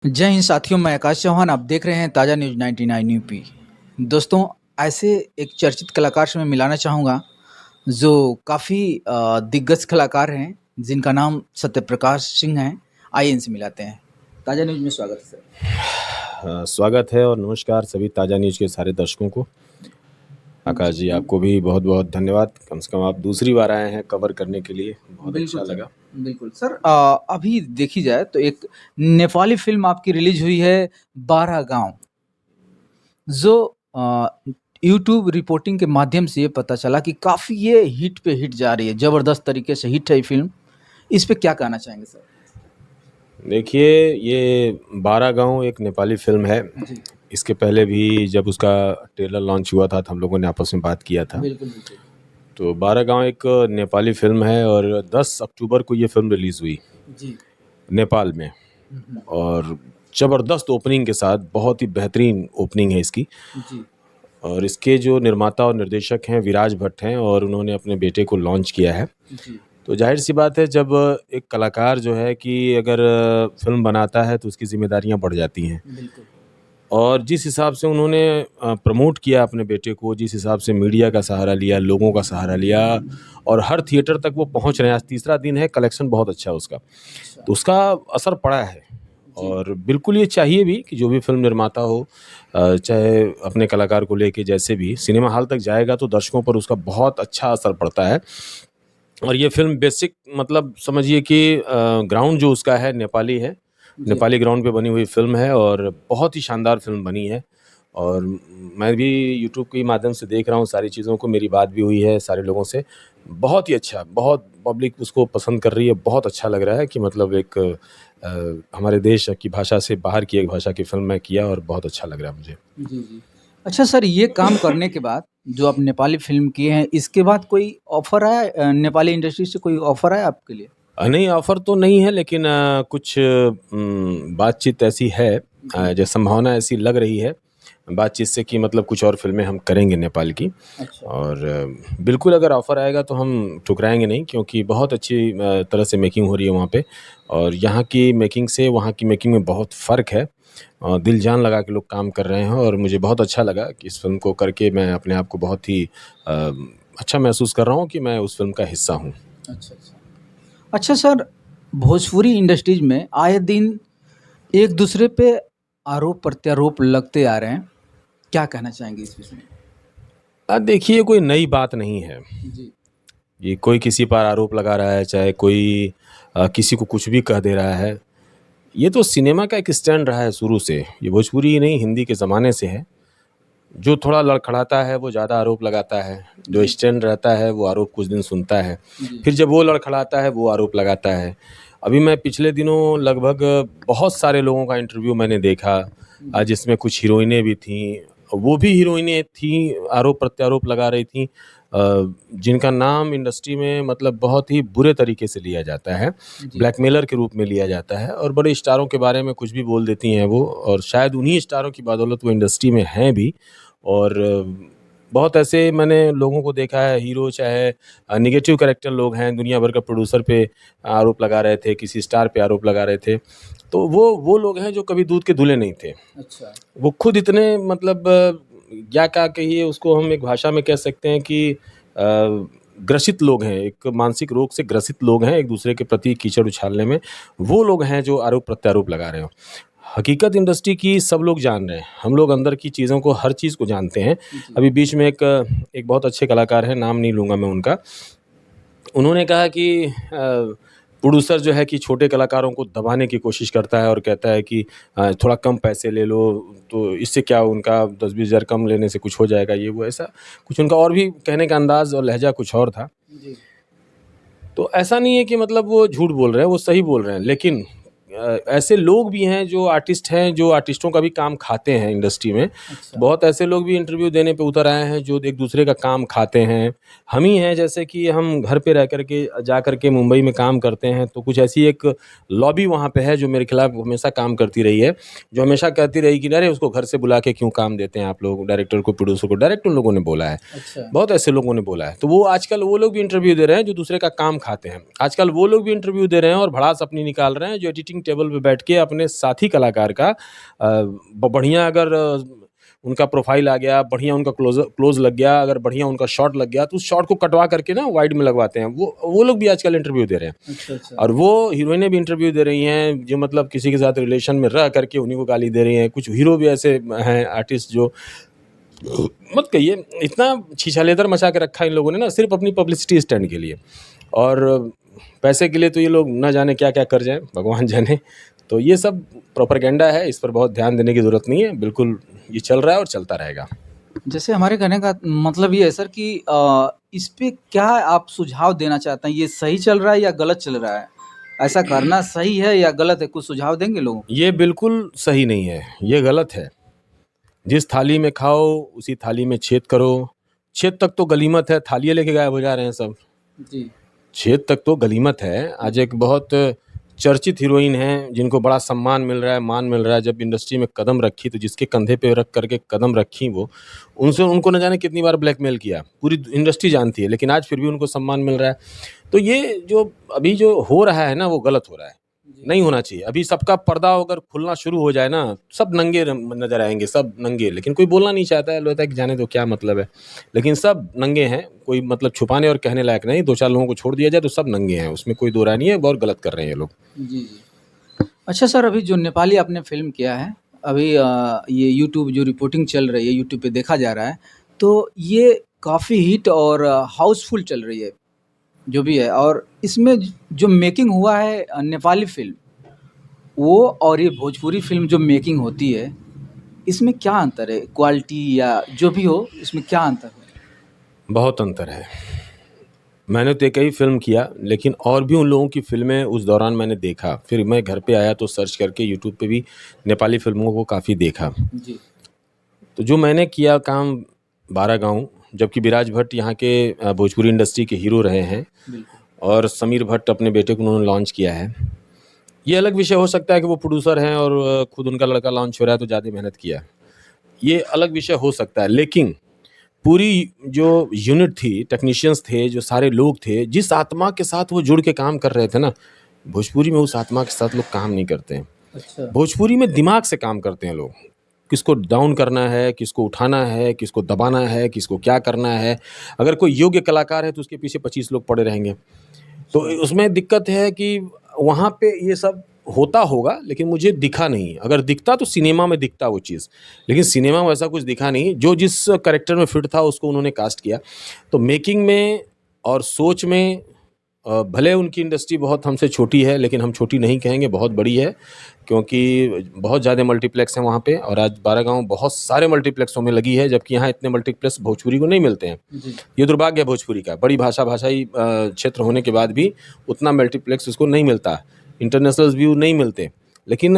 जय हिंद साथियों, मैं आकाश चौहान। आप देख रहे हैं ताज़ा न्यूज़ 99 यूपी। दोस्तों, ऐसे एक चर्चित कलाकार से मैं मिलाना चाहूँगा जो काफ़ी दिग्गज कलाकार हैं, जिनका नाम सत्यप्रकाश सिंह है। आइए इनसे मिलाते हैं। ताज़ा न्यूज़ में स्वागत है सर। स्वागत है और नमस्कार सभी ताज़ा न्यूज़ के सारे दर्शकों को। आकाश जी, आपको भी बहुत बहुत धन्यवाद। कम से कम आप दूसरी बार आए हैं कवर करने के लिए, बहुत अच्छा बिल्कुल सर, लगा। बिल्कुल सर। अभी देखी जाए तो एक नेपाली फिल्म आपकी रिलीज हुई है, 12 गाँव, जो यूट्यूब रिपोर्टिंग के माध्यम से ये पता चला कि काफ़ी ये हिट पे हिट जा रही है, ज़बरदस्त तरीके से हिट है ये फिल्म। इस पे क्या कहना चाहेंगे सर? देखिए, ये 12 गाँव एक नेपाली फ़िल्म है। जी, इसके पहले भी जब उसका ट्रेलर लॉन्च हुआ था तो हम लोगों ने आपस में बात किया था। बिल्कुल, बिल्कुल। तो 12 गाँव एक नेपाली फ़िल्म है और 10 अक्टूबर को ये फ़िल्म रिलीज़ हुई जी। नेपाल में। हुँ, हुँ। और ज़बरदस्त ओपनिंग के साथ, बहुत ही बेहतरीन ओपनिंग है इसकी। जी, और इसके जो निर्माता और निर्देशक हैं विराज भट्ट हैं और उन्होंने अपने बेटे को लॉन्च किया है। जी, तो ज़ाहिर-सी बात है, जब एक कलाकार जो है कि अगर फ़िल्म बनाता है तो उसकी ज़िम्मेदारियाँ बढ़ जाती हैं। बिल्कुल। और जिस हिसाब से उन्होंने प्रमोट किया अपने बेटे को, जिस हिसाब से मीडिया का सहारा लिया, लोगों का सहारा लिया और हर थिएटर तक वो पहुँच रहे हैं। आज तीसरा दिन है, कलेक्शन बहुत अच्छा है उसका। अच्छा। तो उसका असर पड़ा है। जी, और बिल्कुल ये चाहिए भी कि जो भी फ़िल्म निर्माता हो, चाहे अपने कलाकार को लेके जैसे भी सिनेमा हॉल तक जाएगा तो दर्शकों पर उसका बहुत अच्छा असर पड़ता है। और ये फ़िल्म बेसिक मतलब समझिए कि ग्राउंड जो उसका है नेपाली है। जी। नेपाली ग्राउंड पे बनी हुई फ़िल्म है और बहुत ही शानदार फ़िल्म बनी है। और मैं भी यूट्यूब के माध्यम से देख रहा हूँ सारी चीज़ों को, मेरी बात भी हुई है सारे लोगों से। बहुत ही अच्छा, बहुत पब्लिक उसको पसंद कर रही है। बहुत अच्छा लग रहा है कि मतलब एक हमारे देश की भाषा से बाहर की एक भाषा की फ़िल्म मैं किया और बहुत अच्छा लग रहा है मुझे। जी, जी। अच्छा सर, ये काम करने के बाद जो आप नेपाली फ़िल्म किए हैं, इसके बाद कोई ऑफ़र आया नेपाली इंडस्ट्री से कोई ऑफ़र आया आपके लिए? नहीं, ऑफ़र तो नहीं है, लेकिन कुछ बातचीत ऐसी है, जी। जो संभावना ऐसी लग रही है बातचीत से कि मतलब कुछ और फ़िल्में हम करेंगे नेपाल की। अच्छा। और बिल्कुल अगर ऑफ़र आएगा तो हम ठुकराएँगे नहीं, क्योंकि बहुत अच्छी तरह से मेकिंग हो रही है वहाँ पे। और यहाँ की मेकिंग से वहाँ की मेकिंग में बहुत फ़र्क है। दिल जान लगा के लोग काम कर रहे हैं और मुझे बहुत अच्छा लगा कि इस फ़िल्म को करके मैं अपने आप को बहुत ही अच्छा महसूस कर रहा हूँ कि मैं उस फ़िल्म का हिस्सा हूँ। अच्छा, अच्छा। अच्छा सर, भोजपुरी इंडस्ट्रीज़ में आए दिन एक-दूसरे पे आरोप-प्रत्यारोप लगते आ रहे हैं। क्या कहना चाहेंगे इस विषय में? देखिए, कोई नई बात नहीं है। जी। ये कोई किसी पर आरोप लगा रहा है, चाहे कोई किसी को कुछ भी कह दे रहा है। ये तो सिनेमा का एक स्टैंड रहा है शुरू से। ये भोजपुरी ही नहीं, हिंदी के ज़माने से है। जो थोड़ा लड़खड़ाता है वो ज़्यादा आरोप लगाता है, जो जी, स्टैंड रहता है वो आरोप कुछ दिन सुनता है, जी, फिर जब वो लड़खड़ाता है वो आरोप लगाता है। अभी मैं पिछले दिनों लगभग बहुत सारे लोगों का इंटरव्यू मैंने देखा, जी। जिसमें कुछ हीरोइनें भी थीं। वो भी हीरोइनें थीं, आरोप-प्रत्यारोप लगा रही थीं, जिनका नाम इंडस्ट्री में मतलब बहुत ही बुरे तरीके से लिया जाता है, जी, ब्लैकमेलर के रूप में लिया जाता है। और बड़े स्टारों के बारे में कुछ भी बोल देती हैं वो, और शायद उन्हीं स्टारों की बदौलत वो इंडस्ट्री में हैं भी। और बहुत ऐसे मैंने लोगों को देखा है, हीरो चाहे नेगेटिव कैरेक्टर लोग हैं, दुनिया भर का प्रोड्यूसर पे आरोप लगा रहे थे, किसी स्टार पे आरोप लगा रहे थे। तो वो लोग हैं जो कभी दूध के धुले नहीं थे। अच्छा। वो खुद इतने मतलब क्या कहिए उसको, हम एक भाषा में कह सकते हैं कि ग्रसित लोग हैं, एक मानसिक रोग से ग्रसित लोग हैं, एक दूसरे के प्रति कीचड़ उछालने में। वो लोग हैं जो आरोप प्रत्यारोप लगा रहे हो। हकीकत इंडस्ट्री की सब लोग जान रहे हैं, हम लोग अंदर की चीज़ों को, हर चीज़ को जानते हैं। जी, अभी बीच में एक बहुत अच्छे कलाकार हैं, नाम नहीं लूँगा मैं उनका। उन्होंने कहा कि प्रोड्यूसर जो है कि छोटे कलाकारों को दबाने की कोशिश करता है और कहता है कि थोड़ा कम पैसे ले लो, तो इससे क्या उनका 10-20 हज़ार कम लेने से कुछ हो जाएगा, ये वो ऐसा कुछ उनका और भी कहने का अंदाज़ और लहज़ा कुछ और था। जी। तो ऐसा नहीं है कि मतलब वो झूठ बोल रहे हैं, वो सही बोल रहे हैं। लेकिन ऐसे लोग भी हैं जो आर्टिस्ट हैं, जो आर्टिस्टों का भी काम खाते हैं इंडस्ट्री में। तो अच्छा। बहुत ऐसे लोग भी इंटरव्यू देने पे उतर आए हैं जो एक दूसरे का काम खाते हैं। हम ही हैं, जैसे कि हम घर पे रह कर के जा कर के मुंबई में काम करते हैं, तो कुछ ऐसी एक लॉबी वहाँ पे है जो मेरे खिलाफ हमेशा काम करती रही है। जो हमेशा कहती रही कि अरे उसको घर से बुला के क्यों काम देते हैं आप लोग, डायरेक्टर को, प्रोड्यूसर को। डायरेक्ट उन लोगों ने बोला है। अच्छा। बहुत ऐसे लोगों ने बोला है। तो वो आजकल वो लोग भी इंटरव्यू दे रहे हैं जो दूसरे का काम खाते हैं। आजकल वो लोग भी इंटरव्यू दे रहे हैं और भड़ास अपनी निकाल रहे हैं जो एडिटिंग डाइनिंग टेबल पे बैठ के अपने साथी कलाकार का बढ़िया अगर उनका प्रोफाइल आ गया, बढ़िया उनका क्लोज लग गया, अगर बढ़िया उनका शॉट लग गया तो उस शॉट को कटवा करके ना वाइड में लगवाते हैं। वो लोग भी आजकल इंटरव्यू दे रहे हैं। अच्छा। और वो हीरोइनें भी इंटरव्यू दे रही हैं जो मतलब किसी के साथ रिलेशन में रह करके उन्हीं को गाली दे रही हैं। कुछ हीरो भी ऐसे हैं आर्टिस्ट जो, मत कहिए, इतना छीछालेदर मचा के रखा है इन लोगों ने ना, सिर्फ अपनी पब्लिसिटी स्टैंड के लिए और पैसे के लिए। तो ये लोग ना जाने क्या क्या कर जाएं, भगवान जाने। तो ये सब प्रोपेगेंडा है, इस पर बहुत ध्यान देने की ज़रूरत नहीं है। बिल्कुल ये चल रहा है और चलता रहेगा। जैसे हमारे कहने का मतलब ये है सर कि इस पे क्या आप सुझाव देना चाहते हैं? ये सही चल रहा है या गलत चल रहा है? ऐसा करना सही है या गलत है? कुछ सुझाव देंगे लोगों को? ये बिल्कुल सही नहीं है, ये गलत है। जिस थाली में खाओ उसी थाली में छेद करो। छेद तक तो गलीमत है, थालियाँ लेके गायब हो जा रहे हैं सब। जी। छेद तक तो गलीमत है। आज एक बहुत चर्चित हीरोइन हैं जिनको बड़ा सम्मान मिल रहा है, मान मिल रहा है। जब इंडस्ट्री में कदम रखी तो जिसके कंधे पे रख करके कदम रखी वो, उनसे उनको न जाने कितनी बार ब्लैकमेल किया, पूरी इंडस्ट्री जानती है, लेकिन आज फिर भी उनको सम्मान मिल रहा है। तो ये जो अभी जो हो रहा है ना, वो गलत हो रहा है, नहीं होना चाहिए। अभी सबका पर्दा अगर खुलना शुरू हो जाए ना, सब नंगे नजर आएंगे, सब नंगे। लेकिन कोई बोलना नहीं चाहता है, लगता है कि जाने तो क्या मतलब है। लेकिन सब नंगे हैं, कोई मतलब छुपाने और कहने लायक नहीं। दो चार लोगों को छोड़ दिया जाए तो सब नंगे हैं, उसमें कोई दो राय नहीं है। बहुत गलत कर रहे हैं ये लोग। जी। अच्छा सर, अभी जो नेपाली आपने फ़िल्म किया है, अभी ये यूट्यूब जो रिपोर्टिंग चल रही है, यूट्यूब पे देखा जा रहा है, तो ये काफ़ी हिट और हाउसफुल चल रही है, जो भी है। और इसमें जो मेकिंग हुआ है नेपाली फ़िल्म, वो और ये भोजपुरी फ़िल्म जो मेकिंग होती है, इसमें क्या अंतर है? क्वालिटी या जो भी हो, इसमें क्या अंतर है? बहुत अंतर है। मैंने तो एक ही फ़िल्म किया, लेकिन और भी उन लोगों की फ़िल्में उस दौरान मैंने देखा। फिर मैं घर पे आया तो सर्च करके यूट्यूब पे भी नेपाली फ़िल्मों को काफ़ी देखा। जी। तो जो मैंने किया काम 12 गाँव, जबकि विराज भट्ट यहाँ के भोजपुरी इंडस्ट्री के हीरो रहे हैं बिल्कुल। और समीर भट्ट अपने बेटे को उन्होंने लॉन्च किया है। ये अलग विषय हो सकता है कि वो प्रोड्यूसर हैं और खुद उनका लड़का लॉन्च हो रहा है तो ज़्यादा मेहनत किया, ये अलग विषय हो सकता है। लेकिन पूरी जो यूनिट थी, टेक्नीशियंस थे, जो सारे लोग थे, जिस आत्मा के साथ वो जुड़ के काम कर रहे थे ना, भोजपुरी में उस आत्मा के साथ लोग काम नहीं करते हैं। अच्छा। भोजपुरी में दिमाग से काम करते हैं लोग। किसको डाउन करना है, किसको उठाना है, किसको दबाना है, किसको क्या करना है। अगर कोई योग्य कलाकार है तो उसके पीछे 25 लोग पड़े रहेंगे। तो उसमें दिक्कत है कि वहाँ पे ये सब होता होगा, लेकिन मुझे दिखा नहीं। अगर दिखता तो सिनेमा में दिखता वो चीज़, लेकिन सिनेमा में ऐसा कुछ दिखा नहीं। जो जिस कैरेक्टर में फिट था उसको उन्होंने कास्ट किया। तो मेकिंग में और सोच में भले उनकी इंडस्ट्री बहुत हमसे छोटी है, लेकिन हम छोटी नहीं कहेंगे, बहुत बड़ी है। क्योंकि बहुत ज़्यादा मल्टीप्लेक्स हैं वहाँ पे, और आज 12 गाँव बहुत सारे मल्टीप्लेक्सों में लगी है, जबकि यहाँ इतने मल्टीप्लेक्स भोजपुरी को नहीं मिलते हैं। जी। ये दुर्भाग्य है भोजपुरी का। बड़ी भाषाई क्षेत्र होने के बाद भी उतना मल्टीप्लेक्स उसको नहीं मिलता, इंटरनेशनल व्यू नहीं मिलते। लेकिन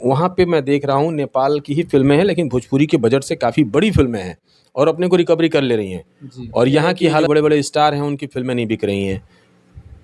वहाँ पे मैं देख रहा हूँ नेपाल की ही फिल्में हैं, लेकिन भोजपुरी के बजट से काफ़ी बड़ी फिल्में हैं और अपने को रिकवरी कर ले रही हैं। जी। और यहाँ की हालत, बड़े बड़े स्टार हैं, उनकी फिल्में नहीं बिक रही हैं।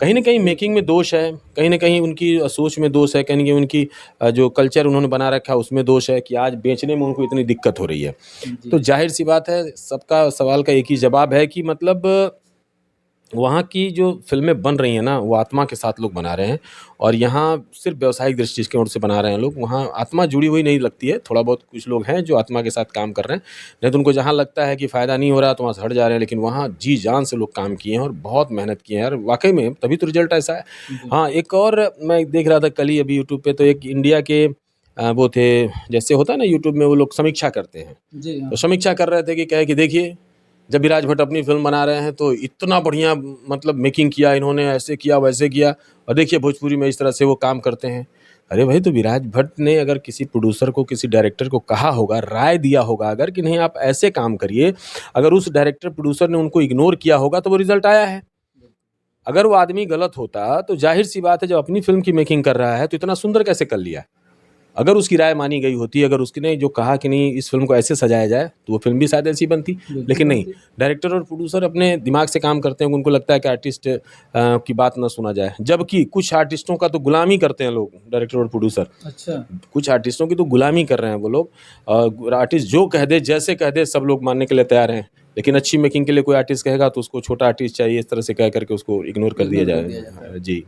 कहीं न कहीं मेकिंग में दोष है, कहीं न कहीं उनकी सोच में दोष है, कहीं न कहीं उनकी जो कल्चर उन्होंने बना रखा है उसमें दोष है कि आज बेचने में उनको इतनी दिक्कत हो रही है। जी। तो ज़ाहिर-सी बात है, सबका सवाल का एक ही जवाब है कि मतलब वहाँ की जो फ़िल्में बन रही हैं ना, वो आत्मा के साथ लोग बना रहे हैं और यहाँ सिर्फ़ व्यावसायिक दृष्टिकोण से बना रहे हैं लोग। वहाँ आत्मा जुड़ी हुई नहीं लगती है। थोड़ा बहुत कुछ लोग हैं जो आत्मा के साथ काम कर रहे हैं, नहीं तो उनको जहाँ लगता है कि फ़ायदा नहीं हो रहा तो वहाँ से हट जा रहे हैं। लेकिन वहाँ जी-जान से लोग काम किए हैं और बहुत मेहनत की है यार, वाक़ई में, तभी तो रिज़ल्ट ऐसा है। जी। हाँ, एक और मैं देख रहा था कल ही अभी यूट्यूब पे, तो एक इंडिया के वो थे, जैसे होता है ना यूट्यूब में वो लोग समीक्षा करते हैं। जी। हाँ। तो समीक्षा कर रहे थे कि क्या है कि देखिए, जब विराज भट्ट अपनी फ़िल्म बना रहे हैं तो इतना बढ़िया मतलब मेकिंग किया इन्होंने, ऐसे किया वैसे किया, और देखिए भोजपुरी में इस तरह से वो काम करते हैं। अरे भाई, तो विराज भट्ट ने अगर किसी प्रोड्यूसर को, किसी डायरेक्टर को कहा होगा, राय दिया होगा अगर कि नहीं आप ऐसे काम करिए, अगर उस डायरेक्टर प्रोड्यूसर ने उनको इग्नोर किया होगा तो वो रिज़ल्ट आया है। अगर वो आदमी गलत होता तो ज़ाहिर-सी बात है, जब अपनी फ़िल्म की मेकिंग कर रहा है तो इतना सुंदर कैसे कर लिया। अगर उसकी राय मानी गई होती, अगर उसने जो कहा कि नहीं इस फ़िल्म को ऐसे सजाया जाए, तो वो फ़िल्म भी शायद ऐसी बनती। लेकिन नहीं, डायरेक्टर और प्रोड्यूसर अपने दिमाग से काम करते हैं। उनको लगता है कि आर्टिस्ट की बात ना सुना जाए, जबकि कुछ आर्टिस्टों का तो गुलामी करते हैं लोग, डायरेक्टर और प्रोड्यूसर। अच्छा। कुछ आर्टिस्टों की तो गुलामी कर रहे हैं वो लोग। आर्टिस्ट जो कह दे, जैसे कह दे, सब लोग मानने के लिए तैयार हैं। लेकिन अच्छी मेकिंग के लिए कोई आर्टिस्ट कहेगा तो उसको छोटा आर्टिस्ट चाहिए, इस तरह से कह करके उसको इग्नोर कर दिया जाए। जी।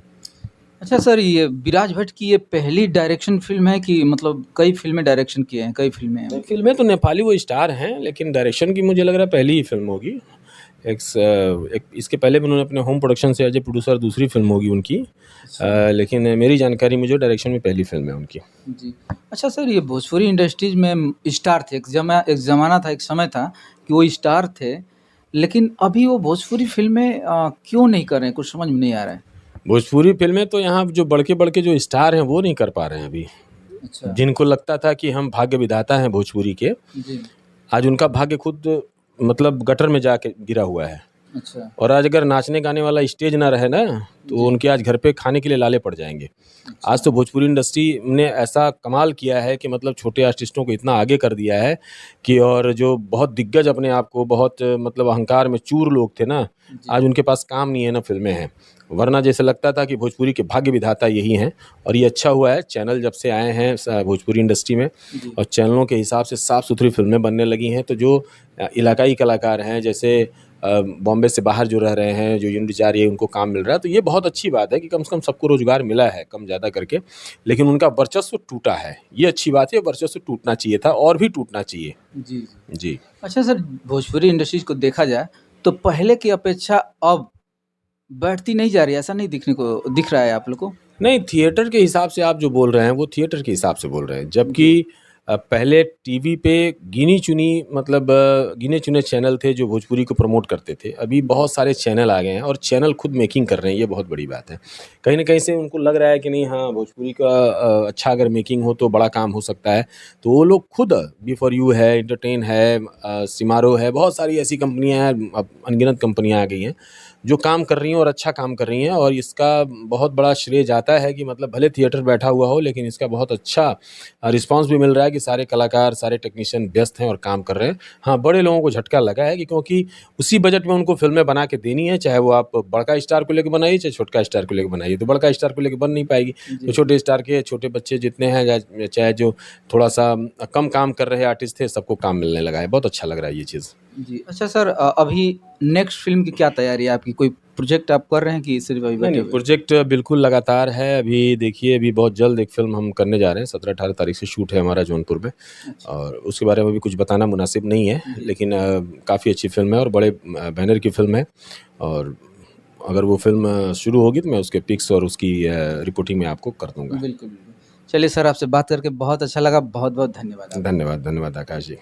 अच्छा सर, ये विराज भट्ट की ये पहली डायरेक्शन फ़िल्म है कि मतलब कई फ़िल्में डायरेक्शन किए हैं, कई फ़िल्में हैं? फ़िल्में तो नेपाली वो स्टार हैं, लेकिन डायरेक्शन की मुझे लग रहा है पहली ही फ़िल्म होगी। एक इसके पहले भी उन्होंने अपने होम प्रोडक्शन से एज़ ए प्रोड्यूसर दूसरी फ़िल्म होगी उनकी। लेकिन मेरी जानकारी मुझे डायरेक्शन में पहली फ़िल्म है उनकी। जी। अच्छा सर, ये भोजपुरी इंडस्ट्रीज़ में स्टार थे, एक ज़माना था, एक समय था कि वो स्टार थे, लेकिन अभी वो भोजपुरी फ़िल्में क्यों नहीं कर रहे हैं? कुछ समझ में नहीं आ रहा है। भोजपुरी फ़िल्में तो यहाँ जो बड़के-बड़के जो स्टार हैं, वो नहीं कर पा रहे हैं अभी। अच्छा। जिनको लगता था कि हम भाग्य विधाता हैं भोजपुरी के, जी। आज उनका भाग्य खुद मतलब गटर में जाके गिरा हुआ है। अच्छा। और आज अगर नाचने गाने वाला स्टेज ना रहे ना, तो जी। उनके आज घर पे खाने के लिए लाले पड़ जाएँगे। अच्छा। आज तो भोजपुरी इंडस्ट्री ने ऐसा कमाल किया है कि मतलब छोटे आर्टिस्टों को इतना आगे कर दिया है कि, और जो बहुत दिग्गज अपने आप को बहुत मतलब अहंकार में चूर लोग थे ना, जी। आज उनके पास काम नहीं है ना फ़िल्में हैं। वरना जैसे लगता था कि भोजपुरी के भाग्य विधाता यही हैं, और ये अच्छा हुआ है चैनल जब से आए हैं भोजपुरी इंडस्ट्री में, जी। और चैनलों के हिसाब से साफ़-सुथरी फ़िल्में बनने लगी हैं। तो जो इलाकाई कलाकार हैं, जैसे बॉम्बे से बाहर जो रह रहे हैं, जो यूनिट जा रही है, उनको काम मिल रहा है, तो ये बहुत अच्छी बात है कि कम से कम सबको रोज़गार मिला है, कम ज़्यादा करके। लेकिन उनका वर्चस्व टूटा है, ये अच्छी बात है, वर्चस्व टूटना चाहिए था और भी टूटना चाहिए। जी, जी। जी। अच्छा सर, भोजपुरी इंडस्ट्रीज़ को देखा जाए, तो पहले की अपेक्षा अब बढ़ती नहीं जा रही है, ऐसा नहीं दिख रहा है आप लोग को? नहीं, थिएटर के हिसाब से आप जो बोल रहे हैं, वो थिएटर के हिसाब से बोल रहे हैं। जबकि पहले टीवी पे गिनी-चुनी मतलब गिने-चुने चैनल थे जो भोजपुरी को प्रमोट करते थे। अभी बहुत सारे चैनल आ गए हैं और चैनल खुद मेकिंग कर रहे हैं, ये बहुत बड़ी बात है। कहीं न कहीं से उनको लग रहा है कि नहीं, हाँ, भोजपुरी का अच्छा अगर मेकिंग हो तो बड़ा काम हो सकता है। तो वो लोग खुद बी फॉर यू है, एंटरटेन है, सिमारो है, बहुत सारी ऐसी कंपनियाँ हैं, अब अनगिनत कंपनियाँ आ गई हैं, जो काम कर रही हैं और अच्छा काम कर रही हैं, और इसका बहुत बड़ा श्रेय जाता है कि मतलब भले थिएटर बैठा हुआ हो, लेकिन इसका बहुत अच्छा रिस्पॉन्स भी मिल रहा है कि सारे कलाकार, सारे टेक्नीशियन व्यस्त हैं और काम कर रहे हैं। हाँ, बड़े लोगों को झटका लगा है कि क्योंकि उसी बजट में उनको फ़िल्में बना के देनी है, चाहे वो आप बड़का स्टार को लेके बनाइए, चाहे छोटका स्टार को लेके बनाइए। तो बड़का स्टार को लेके बन नहीं पाएगी। तो जी। छोटे स्टार के छोटे बच्चे जितने हैं, या चाहे जो थोड़ा-सा कम काम कर रहे आर्टिस्ट थे, सबको काम मिलने लगा है। बहुत अच्छा लग रहा है ये चीज़। जी। अच्छा सर, अभी नेक्स्ट फ़िल्म की क्या तैयारी है आपकी? कोई प्रोजेक्ट आप कर रहे हैं कि सिर्फ़ अभी नहीं, बैठे नहीं, हुए हैं? प्रोजेक्ट बिल्कुल लगातार है। अभी देखिए, अभी बहुत जल्द एक फ़िल्म हम करने जा रहे हैं, 17-18 तारीख से शूट है हमारा जौनपुर में, अच्छा। और उसके बारे में भी कुछ बताना मुनासिब नहीं है। जी। लेकिन काफ़ी अच्छी फ़िल्म है और बड़े बैनर की फ़िल्म है, और अगर वो फ़िल्म शुरू होगी तो मैं उसके पिक्स और उसकी रिपोर्टिंग मैं आपको कर दूँगा। बिल्कुल, बिल्कुल। चलिए सर, आपसे बात करके बहुत अच्छा लगा। बहुत-बहुत धन्यवाद आपका। धन्यवाद, धन्यवाद आकाश जी।